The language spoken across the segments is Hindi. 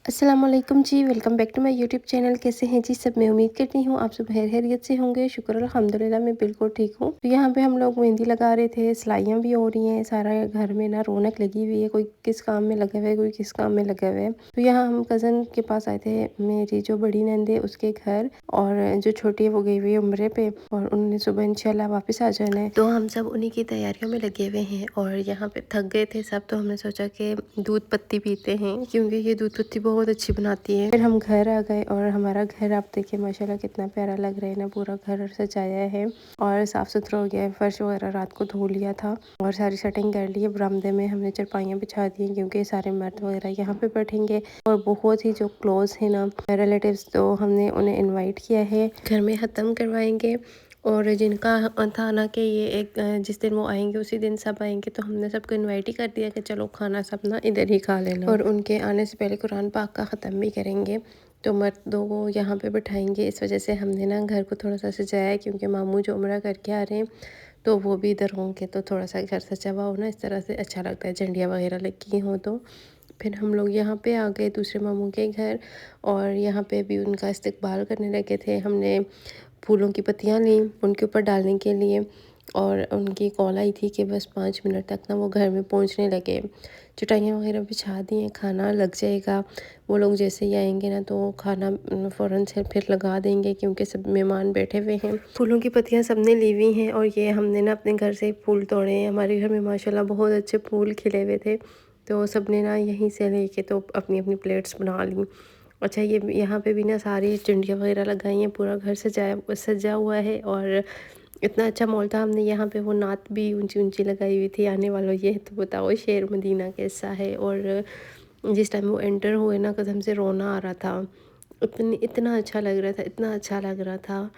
अस्सलाम वालेकुम जी, welcome back to my YouTube channel. कैसे हैं जी सब? मैं उम्मीद करती हूँ आप सब खैरियत से होंगे। शुक्र अल्हम्दुलिल्लाह मैं बिल्कुल ठीक हूँ। तो यहाँ पे हम लोग मेहंदी लगा रहे थे, सिलाइयाँ भी हो रही हैं, सारा घर में ना रौनक लगी हुई है। कोई किस काम में लगा हुआ है, कोई किस काम में लगा हुआ है। तो यहाँ हम कज़न के पास आए थे, मेरी जो बड़ी नंद है उसके घर, और जो छोटी है वो गई हुई है उम्रे पे, और उन्होंने सुबह इंशाल्लाह वापस आ जाना है। तो हम सब उन्हीं की तैयारियों में लगे हुए हैं, और यहाँ पे थक गए थे सब, तो हमने सोचा कि दूध पत्ती पीते हैं, क्योंकि ये दूध पत्ती बहुत अच्छी बनाती है। फिर हम घर आ गए, और हमारा घर आप देखिए माशाल्लाह कितना प्यारा लग रहा है ना। पूरा घर सजाया है और साफ़ सुथरा हो गया है। फर्श वगैरह रात को धो लिया था और सारी सेटिंग कर ली है। बरामदे में हमने चारपाइयाँ बिछा दी हैं, क्योंकि सारे मर्द वगैरह यहाँ पे बैठेंगे, और बहुत ही जो क्लोज है ना रिलेटिव्स, तो हमने उन्हें इन्वाइट किया है। घर में ख़त्म करवाएंगे, और जिनका था ना कि ये एक जिस दिन वो आएंगे उसी दिन सब आएंगे, तो हमने सबको इनवाइट ही कर दिया कि चलो खाना सब ना इधर ही खा लेना। और उनके आने से पहले कुरान पाक का ख़त्म भी करेंगे, तो मर्दों को यहाँ पे बिठाएंगे। इस वजह से हमने ना घर को थोड़ा सा सजाया है, क्योंकि मामू जो उम्रा करके आ रहे हैं तो वो भी इधर होंगे, तो थोड़ा सा घर सजा हुआ हो ना इस तरह से अच्छा लगता है, झंडियाँ वगैरह लगी हों तो। फिर हम लोग यहाँ पे आ गए दूसरे मामू के घर, और यहाँ पे भी उनका इस्तकबाल करने लगे थे। हमने फूलों की पत्तियाँ ली उनके ऊपर डालने के लिए, और उनकी कॉल आई थी कि बस 5 मिनट तक ना वो घर में पहुंचने लगे। चटाइयाँ वगैरह बिछा दी हैं, खाना लग जाएगा। वो लोग जैसे ही आएंगे ना तो खाना फ़ौरन से फिर लगा देंगे, क्योंकि सब मेहमान बैठे हुए हैं। फूलों की पत्तियाँ सबने ली हुई हैं, और ये हमने ना अपने घर से फूल तोड़े हैं। हमारे घर में माशाल्लाह बहुत अच्छे फूल खिले हुए थे, तो सब ने ना यहीं से लेके तो अपनी अपनी प्लेट्स बना ली। अच्छा, ये यहाँ पे भी ना सारी चुंडियाँ वगैरह लगाई हैं, पूरा घर सजा हुआ है, और इतना अच्छा मॉल था। हमने यहाँ पे वो नात भी ऊंची ऊंची लगाई हुई थी, आने वालों ये तो बताओ शेर मदीना कैसा है। और जिस टाइम वो एंटर हुए ना कसम से रोना आ रहा था। इतना अच्छा लग रहा था, इतना अच्छा लग रहा था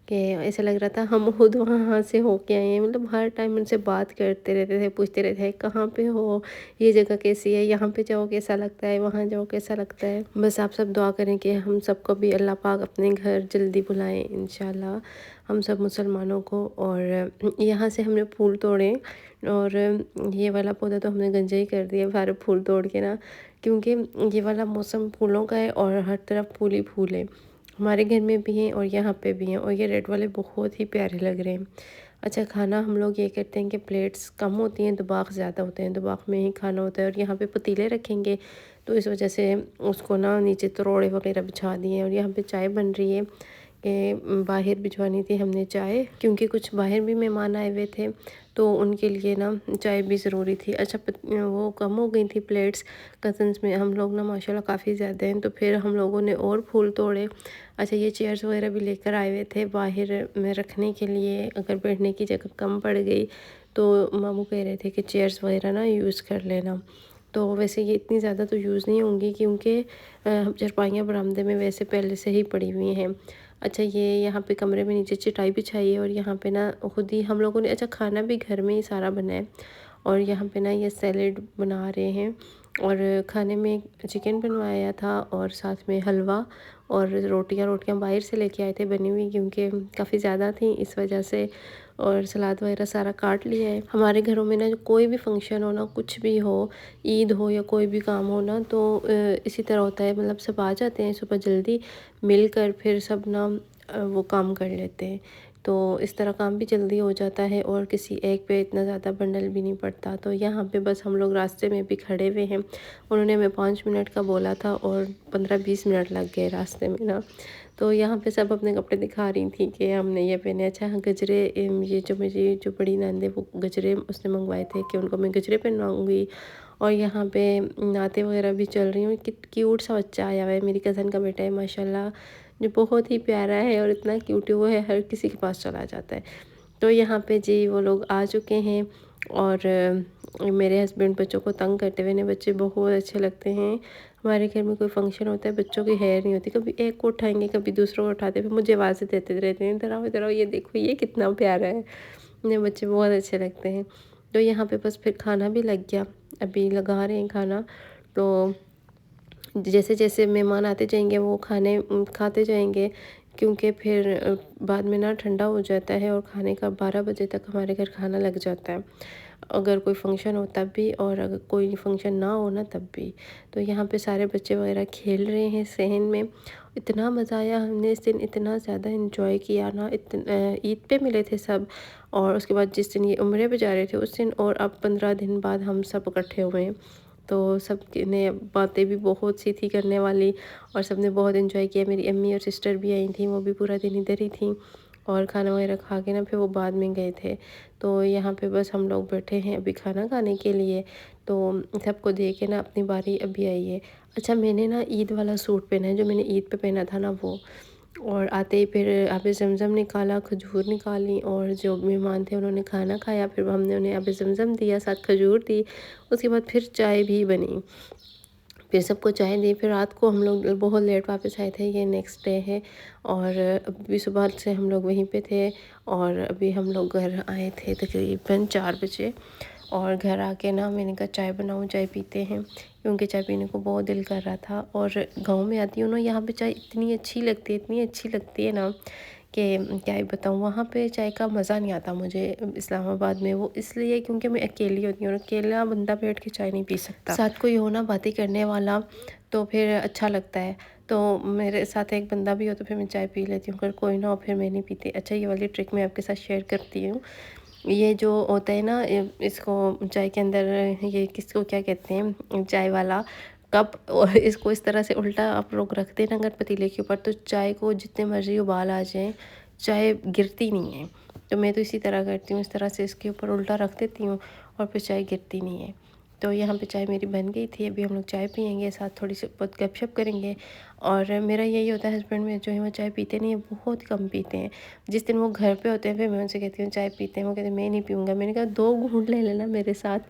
कि ऐसा लग रहा था हम खुद वहाँ से होके आए हैं। मतलब हर टाइम उनसे बात करते रहते थे, पूछते रहते थे कहाँ पे हो, ये जगह कैसी है, यहाँ पे जाओ कैसा लगता है, वहाँ जाओ कैसा लगता है। बस आप सब दुआ करें कि हम सबको भी अल्लाह पाक अपने घर जल्दी बुलाएं इंशाल्लाह, हम सब मुसलमानों को। और यहाँ से हमने फूल तोड़े, और ये वाला पौधा तो हमने गंजा ही कर दिया सारे फूल तोड़ के ना, क्योंकि ये वाला मौसम फूलों का है, और हर तरफ फूल ही फूल है। हमारे घर में भी हैं और यहाँ पे भी हैं, और ये रेड वाले बहुत ही प्यारे लग रहे हैं। अच्छा, खाना हम लोग ये करते हैं कि प्लेट्स कम होती हैं, दुबाक ज़्यादा होते हैं, दुबाक में ही खाना होता है। और यहाँ पे पतीले रखेंगे, तो इस वजह से उसको ना नीचे तरोड़े वगैरह बिछा दिए हैं। और यहाँ पे चाय बन रही है कि बाहर भिजवानी थी हमने चाय, क्योंकि कुछ बाहर भी मेहमान आए हुए थे, तो उनके लिए ना चाय भी ज़रूरी थी। अच्छा, वो कम हो गई थी प्लेट्स कज़न्स में, हम लोग ना माशाल्लाह काफ़ी ज़्यादा हैं, तो फिर हम लोगों ने और फूल तोड़े। अच्छा, ये चेयर्स वगैरह भी लेकर आए हुए थे बाहर में रखने के लिए, अगर बैठने की जगह कम पड़ गई तो मामू कह रहे थे कि चेयर्स वगैरह ना यूज़ कर लेना। तो वैसे ये इतनी ज़्यादा तो यूज़ नहीं होंगी, क्योंकि चारपाइयाँ बरामदे में वैसे पहले से ही पड़ी हुई हैं। अच्छा, ये यहाँ पे कमरे में नीचे चटाई बिछाई है, और यहाँ पे ना खुद ही हम लोगों ने, अच्छा खाना भी घर में ही सारा बना है। और यहाँ पे ना ये सैलेड बना रहे हैं, और खाने में चिकन बनवाया था, और साथ में हलवा और रोटियां बाहर से लेके आए थे बनी हुई, क्योंकि काफ़ी ज़्यादा थी इस वजह से। और सलाद वगैरह सारा काट लिया है। हमारे घरों में ना कोई भी फंक्शन हो ना, कुछ भी हो, ईद हो या कोई भी काम हो ना, तो इसी तरह होता है। मतलब सब आ जाते हैं सुबह जल्दी, मिलकर फिर सब ना वो काम कर लेते हैं, तो इस तरह काम भी जल्दी हो जाता है, और किसी एक पे इतना ज़्यादा बंडल भी नहीं पड़ता। तो यहाँ पे बस हम लोग रास्ते में भी खड़े हुए हैं। उन्होंने हमें 5 मिनट का बोला था, और 15-20 मिनट लग गए रास्ते में ना। तो यहाँ पे सब अपने कपड़े दिखा रही थी कि हमने ये पहने। अच्छा, हाँ, गजरे, ये जो मेरी जो बड़ी नंद है वो गजरे उसने मंगवाए थे कि उनको मैं गजरे पहनवाऊँगी। और यहाँ पे नाते वगैरह भी चल रही हूँ। क्यूट सा बच्चा आया हुआ है, मेरी कज़न का बेटा है माशाल्लाह, जो बहुत ही प्यारा है, और इतना क्यूट है वो है, हर किसी के पास चला जाता है। तो यहाँ पे जी वो लोग आ चुके हैं, और मेरे हस्बैंड बच्चों को तंग करते हुए ने, बच्चे बहुत अच्छे लगते हैं। हमारे घर में कोई फंक्शन होता है, बच्चों की हेयर नहीं होती, कभी एक को उठाएंगे कभी दूसरों को उठाते, फिर मुझे आवाज़ें देते रहते हैं, इधर आओ इधर आओ, ये देखो ये कितना प्यारा है। ये बच्चे बहुत अच्छे लगते हैं। तो यहाँ पे बस फिर खाना भी लग गया, अभी लगा रहे हैं खाना। तो जैसे जैसे मेहमान आते जाएंगे वो खाने खाते जाएंगे, क्योंकि फिर बाद में ना ठंडा हो जाता है, और खाने का 12 बजे तक हमारे घर खाना लग जाता है। अगर कोई फ़ंक्शन हो तब भी, और अगर कोई फ़ंक्शन ना हो ना तब भी। तो यहाँ पे सारे बच्चे वगैरह खेल रहे हैं सहन में। इतना मज़ा आया, हमने इस दिन इतना ज़्यादा एंजॉय किया ना। ईद पे मिले थे सब, और उसके बाद जिस दिन ये उम्रे पे जा रहे थे उस दिन, और अब 15 दिन बाद हम सब इकट्ठे हुए हैं। तो सब ने बातें भी बहुत सी थी करने वाली, और सब ने बहुत एंजॉय किया। मेरी अम्मी और सिस्टर भी आई थी, वो भी पूरा दिन इधर ही थी, और खाना वगैरह खा के ना फिर वो बाद में गए थे। तो यहाँ पे बस हम लोग बैठे हैं अभी खाना खाने के लिए। तो सबको दे के ना अपनी बारी अभी आई है। अच्छा, मैंने ना ईद वाला सूट पहना है जो मैंने ईद पे पहना था ना वो। और आते ही फिर आबे ज़मज़म निकाला, खजूर निकाली, और जो मेहमान थे उन्होंने खाना खाया। फिर हमने उन्हें आबे ज़मज़म दिया, साथ खजूर दी। उसके बाद फिर चाय भी बनी, फिर सबको चाय दी। फिर रात को हम लोग बहुत लेट वापस आए थे, ये नेक्स्ट डे है। और अभी सुबह से हम लोग वहीं पे थे, और अभी हम लोग घर आए थे तकरीबन 4 बजे। और घर आके ना मैंने कहा चाय बनाऊँ, चाय पीते हैं, क्योंकि चाय पीने को बहुत दिल कर रहा था। और गांव में आती हूँ ना, यहाँ पे चाय इतनी अच्छी लगती है, इतनी अच्छी लगती है ना कि क्या ही बताऊँ। वहाँ पे चाय का मज़ा नहीं आता मुझे इस्लामाबाद में, वो इसलिए क्योंकि मैं अकेली होती हूँ, और अकेला बंदा बैठ के चाय नहीं पी सकता, साथ कोई हो ना बातें करने वाला, तो फिर अच्छा लगता है। तो मेरे साथ एक बंदा भी हो तो फिर मैं चाय पी लेती हूँ, अगर कोई ना हो फिर मैं नहीं पीती। अच्छा, ये वाली ट्रिक मैं आपके साथ शेयर करती हूँ। ये जो होता है ना, इसको चाय के अंदर, ये किसको क्या कहते हैं, चाय वाला कप, और इसको इस तरह से उल्टा आप लोग रख देना अगर पतीले के ऊपर, तो चाय को जितने मर्जी उबाल आ जाए चाय गिरती नहीं है। तो मैं तो इसी तरह करती हूँ, इस तरह से इसके ऊपर उल्टा रख देती हूँ, और फिर चाय गिरती नहीं है। तो यहाँ पे चाय मेरी बन गई थी, अभी हम लोग चाय पियेंगे, साथ थोड़ी सी बहुत गपशप करेंगे। और मेरा यही होता है, हस्बैंड में जो है वो चाय पीते नहीं है, बहुत कम पीते हैं। जिस दिन वो घर पे होते हैं फिर मैं उनसे कहती हूँ चाय पीते हैं, वो कहते हैं मैं नहीं पीऊँगा। मैंने कहा 2 घूँट ले लेना मेरे साथ।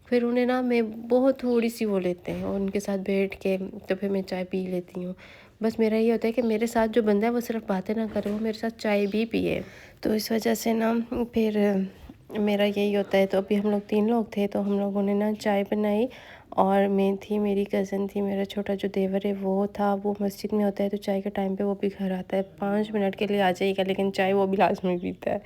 फिर उन्हें ना मैं बहुत थोड़ी सी वो लेते हैं, और उनके साथ बैठ के तो फिर मैं चाय पी लेती हूँ। बस मेरा ये होता है कि मेरे साथ जो बंदा है वो सिर्फ बातें ना करे, वो मेरे साथ चाय भी पिए। तो इस वजह से ना फिर मेरा यही होता है। तो अभी हम लोग 3 लोग थे, तो हम लोगों ने ना चाय बनाई, और मैं थी, मेरी कज़न थी, मेरा छोटा जो देवर है वो था। वो मस्जिद में होता है, तो चाय के टाइम पे वो भी घर आता है, 5 मिनट के लिए आ जाएगा, लेकिन चाय वो भी लाज़मी पीता है।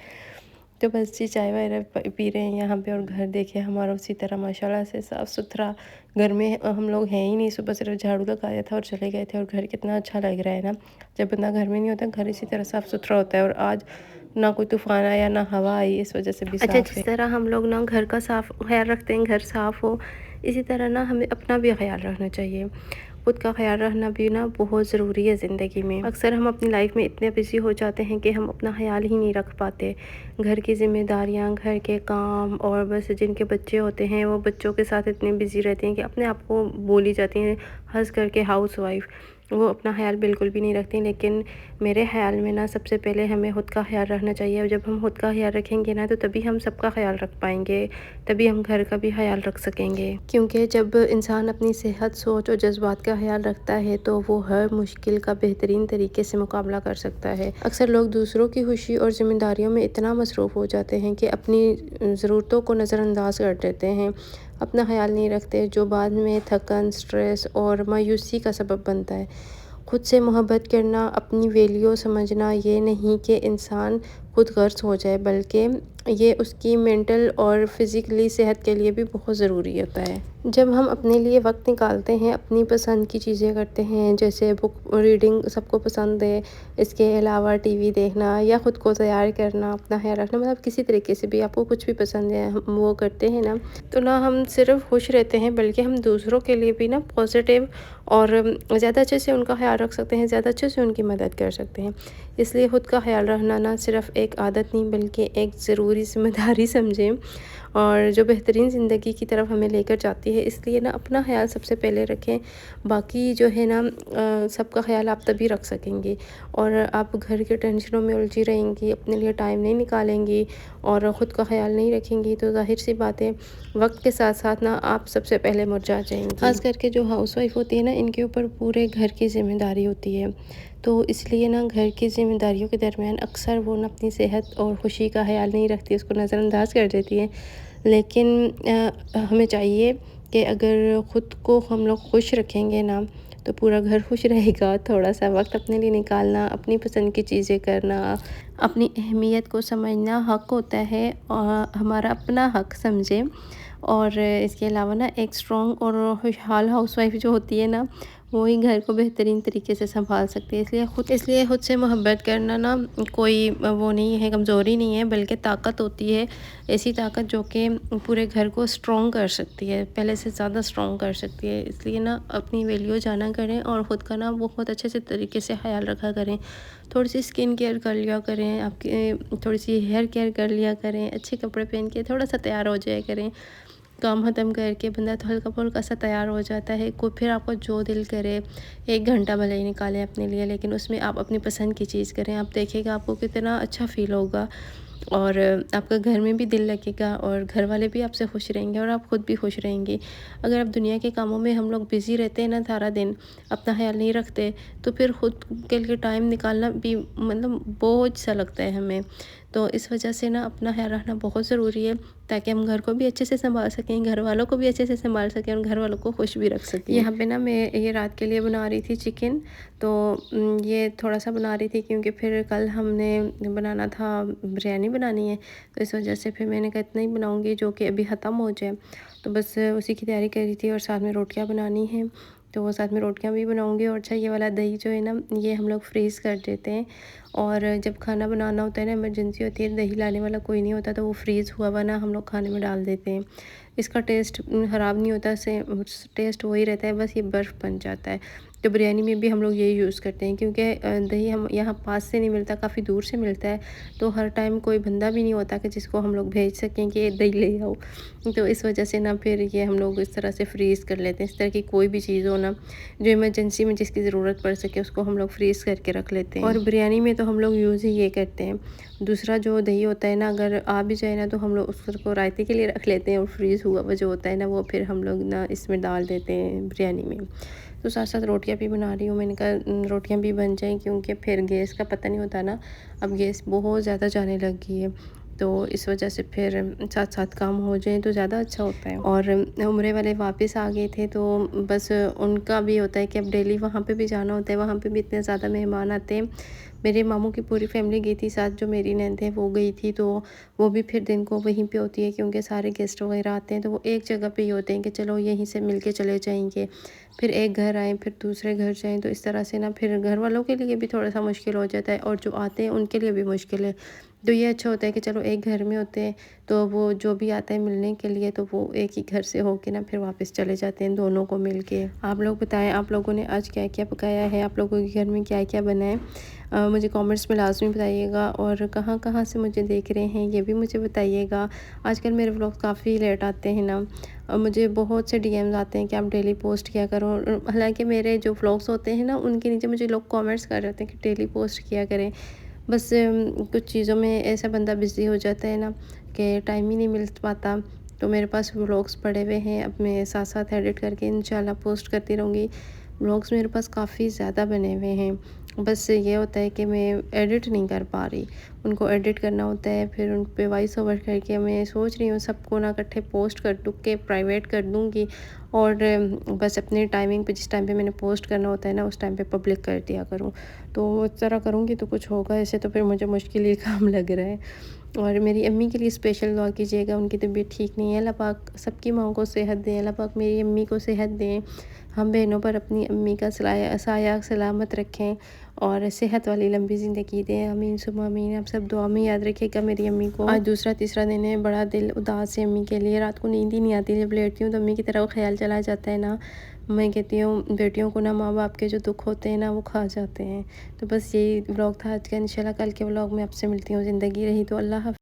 तो बस जी चाय वगैरह पी रहे हैं यहाँ पे। और घर देखिए हमारा उसी तरह माशाल्लाह से साफ़ सुथरा। घर में हम लोग हैं ही नहीं, सुबह सिर्फ झाड़ू लगाया था और चले गए थे, और घर कितना अच्छा लग रहा है ना। जब बंदा घर में नहीं होता, घर इसी तरह साफ़ सुथरा होता है। और आज ना कोई तूफ़ान आया ना हवा आई, इस वजह से भी अच्छा, जिस तरह हम लोग ना घर का साफ़ ख्याल रखते हैं, घर साफ़ हो, इसी तरह ना हमें अपना भी ख्याल रखना चाहिए। खुद का ख्याल रखना भी ना बहुत ज़रूरी है ज़िंदगी में। अक्सर हम अपनी लाइफ में इतने बिज़ी हो जाते हैं कि हम अपना ख्याल ही नहीं रख पाते। घर की ज़िम्मेदारियाँ, घर के काम, और बस जिनके बच्चे होते हैं वो बच्चों के साथ इतने बिज़ी रहते हैं कि अपने आप को बोली जाती हैं हँस कर के हाउसवाइफ़। वो अपना ख्याल बिल्कुल भी नहीं रखती। लेकिन मेरे ख़्याल में ना सबसे पहले हमें खुद का ख्याल रखना चाहिए, और जब हम खुद का ख्याल रखेंगे ना तो तभी हम सबका ख्याल रख पाएंगे, तभी हम घर का भी ख्याल रख सकेंगे। क्योंकि जब इंसान अपनी सेहत, सोच और जज्बात का ख्याल रखता है तो वो हर मुश्किल का बेहतरीन तरीके से मुकाबला कर सकता है। अक्सर लोग दूसरों की खुशी और ज़िम्मेदारियों में इतना मसरूफ़ हो जाते हैं कि अपनी ज़रूरतों को नज़रअंदाज कर देते हैं, अपना ख्याल नहीं रखते, जो बाद में थकन, स्ट्रेस और मायूसी का सबब बनता है। खुद से मोहब्बत करना, अपनी वैल्यू समझना, ये नहीं कि इंसान खुद गर्ज हो जाए, बल्कि ये उसकी मेंटल और फिज़िकली सेहत के लिए भी बहुत ज़रूरी होता है। जब हम अपने लिए वक्त निकालते हैं, अपनी पसंद की चीज़ें करते हैं, जैसे बुक रीडिंग सबको पसंद है, इसके अलावा टीवी देखना या ख़ुद को तैयार करना, अपना ख्याल रखना, मतलब किसी तरीके से भी आपको कुछ भी पसंद है, हम वो करते हैं ना, तो ना हम सिर्फ खुश रहते हैं, बल्कि हम दूसरों के लिए भी ना पॉजिटिव और ज़्यादा अच्छे से उनका ख्याल रख सकते हैं, ज़्यादा अच्छे से उनकी मदद कर सकते हैं। इसलिए ख़ुद का ख्याल रखना ना सिर्फ़ एक आदत नहीं, बल्कि एक ज़रूरी ज़िम्मेदारी समझें, और जो बेहतरीन ज़िंदगी की तरफ हमें लेकर जाती है। इसलिए ना अपना ख्याल सबसे पहले रखें, बाकी जो है ना सबका ख्याल आप तभी रख सकेंगे। और आप घर के टेंशनों में उलझी रहेंगी, अपने लिए टाइम नहीं निकालेंगी और ख़ुद का ख्याल नहीं रखेंगी, तो ज़ाहिर सी बात है वक्त के साथ साथ ना आप सबसे पहले मुरझा जाएंगी। ख़ास करके जो हाउसवाइफ होती है ना, इनके ऊपर पूरे घर की ज़िम्मेदारी होती है। तो इसलिए ना घर की ज़िम्मेदारियों के दरमियान अक्सर वो ना अपनी सेहत और खुशी का ख्याल नहीं रखती, उसको नज़रअंदाज कर देती है। लेकिन हमें चाहिए कि अगर ख़ुद को हम लोग खुश रखेंगे ना, तो पूरा घर खुश रहेगा। थोड़ा सा वक्त अपने लिए निकालना, अपनी पसंद की चीज़ें करना, अपनी अहमियत को समझना हक होता है और हमारा अपना हक समझें। और इसके अलावा ना एक स्ट्रॉन्ग और खुशहाल हाउसवाइफ जो होती है ना, वो ही घर को बेहतरीन तरीके से संभाल सकती है। इसलिए खुद से मोहब्बत करना ना कोई वो नहीं है, कमज़ोरी नहीं है, बल्कि ताकत होती है। ऐसी ताकत जो कि पूरे घर को स्ट्रॉन्ग कर सकती है, पहले से ज़्यादा स्ट्रॉन्ग कर सकती है। इसलिए ना अपनी वैल्यू जाना करें और ख़ुद का ना बहुत अच्छे से तरीके से ख्याल रखा करें। थोड़ी सी स्किन केयर कर लिया करें, आपकी थोड़ी सी हेयर केयर कर लिया करें, अच्छे कपड़े पहन के थोड़ा सा तैयार हो जाया करें। काम ख़त्म करके बंदा तो हल्का-फुल्का सा तैयार हो जाता है। कोई फिर आपको जो दिल करे 1 घंटा भले ही निकालें अपने लिए, लेकिन उसमें आप अपनी पसंद की चीज़ करें। आप देखिएगा आपको कितना अच्छा फ़ील होगा और आपका घर में भी दिल लगेगा और घर वाले भी आपसे खुश रहेंगे और आप खुद भी खुश रहेंगी। अगर आप दुनिया के कामों में हम लोग बिज़ी रहते हैं ना सारा दिन, अपना ख़्याल नहीं रखते, तो फिर खुद के लिए टाइम निकालना भी मतलब बोझ सा लगता है हमें। तो इस वजह से ना अपना ख़्याल रखना बहुत ज़रूरी है, ताकि हम घर को भी अच्छे से सँभाल सकें, घर वालों को भी अच्छे से सँभाल सकें और घर वालों को खुश भी रख सकें। यहाँ पे ना मैं ये रात के लिए बना रही थी चिकन, तो ये थोड़ा-सा बना रही थी क्योंकि फिर कल हमने बनाना था, बिरयानी बनानी है, तो इस वजह से फिर मैंने कहा इतना ही बनाऊँगी जो कि अभी ख़त्म हो जाए। तो बस उसी की तैयारी कर रही थी और साथ में रोटियाँ बनानी हैं, तो वो साथ में रोटियाँ भी बनाऊँगी। और अच्छा ये वाला दही जो है ना, ये हम लोग फ्रीज़ कर देते हैं और जब खाना बनाना होता है ना, इमरजेंसी होती है, दही लाने वाला कोई नहीं होता, तो वो फ्रीज़ हुआ हुआ ना हम लोग खाने में डाल देते हैं। इसका टेस्ट ख़राब नहीं होता, सेम टेस्ट वही रहता है, बस ये बर्फ़ बन जाता है। तो बिरयानी में भी हम लोग यही यूज़ करते हैं क्योंकि दही हम यहाँ पास से नहीं मिलता, काफ़ी दूर से मिलता है, तो हर टाइम कोई बंदा भी नहीं होता कि जिसको हम लोग भेज सकें कि दही ले आओ। तो इस वजह से ना फिर ये हम लोग इस तरह से फ्रीज़ कर लेते हैं। इस तरह की कोई भी चीज़ हो ना, जो इमरजेंसी में जिसकी ज़रूरत पड़ सके, उसको हम लोग फ्रीज़ करके रख लेते हैं। और बिरयानी में तो हम लोग यूज़ ही ये करते हैं। दूसरा जो दही होता है ना, अगर आ भी जाए ना, तो हम लोग उसको रायते के लिए रख लेते हैं और फ्रीज़ हुआ हुआ जो होता है ना, वो फिर हम लोग ना इसमें डाल देते हैं बिरयानी में। तो साथ-साथ रोटियाँ भी बना रही हूँ, मैंने कहा रोटियाँ भी बन जाएँ क्योंकि फिर गैस का पता नहीं होता ना, अब गैस बहुत ज़्यादा जाने लग गई है, तो इस वजह से फिर साथ-साथ काम हो जाए तो ज़्यादा अच्छा होता है। और उम्रे वाले वापस आ गए थे, तो बस उनका भी होता है कि अब डेली वहाँ पे भी जाना होता है, वहाँ पे भी इतने ज़्यादा मेहमान आते हैं। मेरे मामू की पूरी फैमिली गई थी साथ, जो मेरी ननद है वो गई थी, तो वो भी फिर दिन को वहीं पे होती है क्योंकि सारे गेस्ट वगैरह आते हैं, तो वो एक जगह पे ही होते हैं कि चलो यहीं से मिल के चले जाएंगे, फिर एक घर आएँ फिर दूसरे घर जाएँ, तो इस तरह से ना फिर घर वालों के लिए भी थोड़ा सा मुश्किल हो जाता है और जो आते हैं उनके लिए भी मुश्किल है। तो ये अच्छा होता है कि चलो एक घर में होते हैं, तो वो जो भी आता है मिलने के लिए, तो वो एक ही घर से होके ना फिर वापस चले जाते हैं दोनों को मिल के। आप लोग बताएं, आप लोगों ने आज क्या क्या पकाया है, आप लोगों के घर में क्या क्या बना है, मुझे कमेंट्स में लाज़मी बताइएगा। और कहाँ-कहाँ से मुझे देख रहे हैं ये भी मुझे बताइएगा। आजकल मेरे व्लॉग काफ़ी लेट आते हैं ना, मुझे बहुत से डीएम्स आते हैं कि आप डेली पोस्ट किया करो। हालांकि मेरे जो व्लॉग्स होते हैं ना, उनके नीचे मुझे लोग कमेंट्स कर रहे होते हैं कि डेली पोस्ट किया करें। बस कुछ चीज़ों में ऐसा बंदा बिज़ी हो जाता है ना कि टाइम ही नहीं मिल पाता। तो मेरे पास व्लॉग्स पड़े हुए हैं, अब मैं साथ-साथ एडिट करके इंशाल्लाह पोस्ट करती रहूँगी। व्लॉग्स मेरे पास काफ़ी ज़्यादा बने हुए हैं, बस ये होता है कि मैं एडिट नहीं कर पा रही। उनको एडिट करना होता है, फिर उन पे वॉइस ओवर करके मैं सोच रही हूँ सबको ना इकट्ठे पोस्ट कर दूँ के प्राइवेट कर दूँगी और बस अपने टाइमिंग पे, जिस टाइम पे मैंने पोस्ट करना होता है ना, उस टाइम पे पब्लिक कर दिया करूँ। तो इस तरह करूँगी तो कुछ होगा, ऐसे तो फिर मुझे मुश्किल ही काम लग रहा है। और मेरी अम्मी के लिए स्पेशल दुआ कीजिएगा, उनकी तबीयत ठीक नहीं है। अल्लाह पाक सबकी माँओं को सेहत दें, अल्लाह पाक मेरी अम्मी को सेहत दें। हम बहनों पर अपनी अम्मी का साया सलामत रखें और सेहत वाली लंबी ज़िंदगी दें। आमीन सुम्मा आमीन। आप सब दुआ में याद रखिएगा मेरी अम्मी को। आज दूसरा तीसरा दिन है, बड़ा दिल उदास है अम्मी के लिए। रात को नींद ही नहीं आती, जब लेटती हूँ तो अम्मी की तरफ ख्याल चला जाता है ना। मैं कहती हूँ बेटियों को ना माँ बाप के जो दुख होते हैं ना, वो खा जाते हैं। तो बस यही व्लॉग था आज का। इंशाल्लाह कल के व्लॉग में आपसे मिलती हूँ। ज़िंदगी रही तो अल्लाह हाफ़िज़।